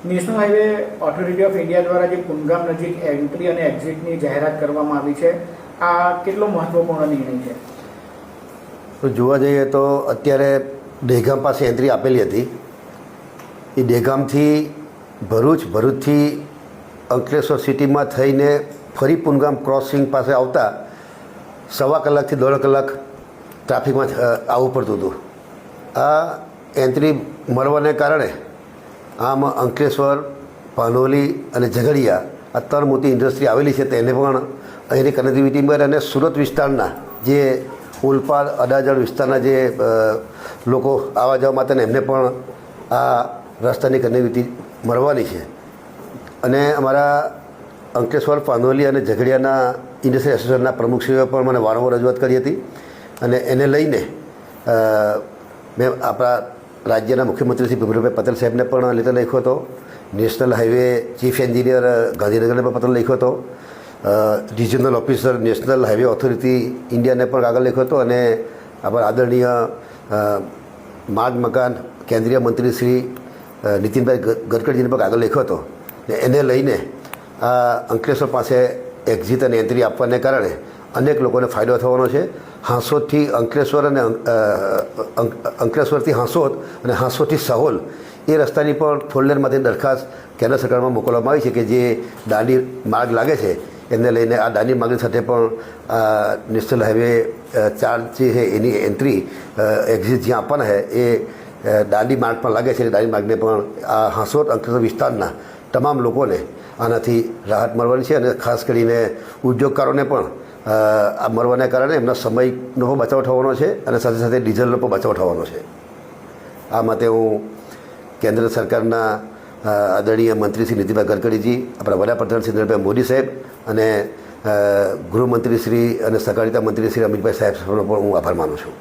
National highway authority of India દ્વારા જે કુંદગામ નજીક એન્ટ્રી અને એક્ઝિટની જાહેરાત કરવામાં આવી છે, આ કેટલો મહત્વપૂર્ણ નિર્ણય છે? તો જોવા જઈએ તો અત્યારે દહેગામ પાસે એન્ટ્રી આપેલી હતી. એ દહેગામથી ભરૂચથી અંકલેશ્વર સિટીમાં થઈને ફરી કુંદગામ ક્રોસિંગ પાસે આવતા 1.25 કલાકથી 1.5 કલાક ટ્રાફિકમાં આવવું પડતું હતું. આ એન્ટ્રી મળવાને કારણે આમ અંકલેશ્વર, પાનોલી અને ઝઘડિયા આ 3 મોટી ઇન્ડસ્ટ્રી આવેલી છે તેને પણ અહીંની કનેક્ટિવિટી મળે અને સુરત વિસ્તારના જે ઓલપાડ, અડાજણ વિસ્તારના જે લોકો આવવા જવા માટે એમને પણ આ રસ્તાની કનેક્ટિવિટી મળવાની છે. અને અમારા અંકલેશ્વર, પાનોલી અને ઝઘડિયાના ઇન્ડસ્ટ્રી એસોસિએશનના પ્રમુખશ્રીઓએ પણ મને વારંવાર રજૂઆત કરી હતી અને એને લઈને મેં આપણા રાજ્યના મુખ્યમંત્રી શ્રી ભૂપેન્દ્રભાઈ પટેલ સાહેબને પણ લેટર લખ્યો હતો. નેશનલ હાઈવે ચીફ એન્જિનિયર ગાંધીનગરને પણ પત્ર લખ્યો હતો. Regional officer national highway authority ઇન્ડિયાને પણ કાગળ લખ્યો હતો અને આપણા આદરણીય માર્ગ મકાન કેન્દ્રીય મંત્રી શ્રી નીતિનભાઈ ગડકરીજીને પણ કાગળ લખ્યો હતો. એને લઈને આ અંકલેશ્વર પાસે એક્ઝિટ અને એન્ટ્રી આપવાને કારણે અનેક લોકોને ફાયદો થવાનો છે. હાંસોદથી અંકલેશ્વર અને અંકલેશ્વરથી હાંસોદ અને હાંસોદથી સહોલ એ રસ્તાની પણ 4 લેનમાંથી દરખાસ્ત કેન્દ્ર સરકારમાં મોકલવામાં આવી છે કે જે દાંડી માર્ગ લાગે છે એને લઈને આ દાંડી માર્ગની સાથે પણ નેશનલ હાઈવે 4 જે છે એની એન્ટ્રી એક્ઝિટ જ્યાં આપવાના છે એ દાંડી માર્ગ પણ લાગે છે. દાંડી માર્ગને પણ આ હાંસોદ અંકલેશ્વર વિસ્તારના તમામ લોકોને આનાથી રાહત મળવાની છે અને ખાસ કરીને ઉદ્યોગકારોને પણ આ મળવાને કારણે એમના સમયનો બચાવ થવાનો છે અને સાથે સાથે ડીઝલનો પણ બચાવ થવાનો છે. આ માટે હું કેન્દ્ર સરકારના આદરણીય મંત્રી શ્રી નીતિનભાઈ ગડકરીજી, આપણા વડાપ્રધાન શ્રી નરેન્દ્રભાઈ મોદી સાહેબ અને ગૃહમંત્રી શ્રી અને સહકારિતા મંત્રી શ્રી અમિતભાઈ સાહેબનો પણ હું આભાર માનું છું.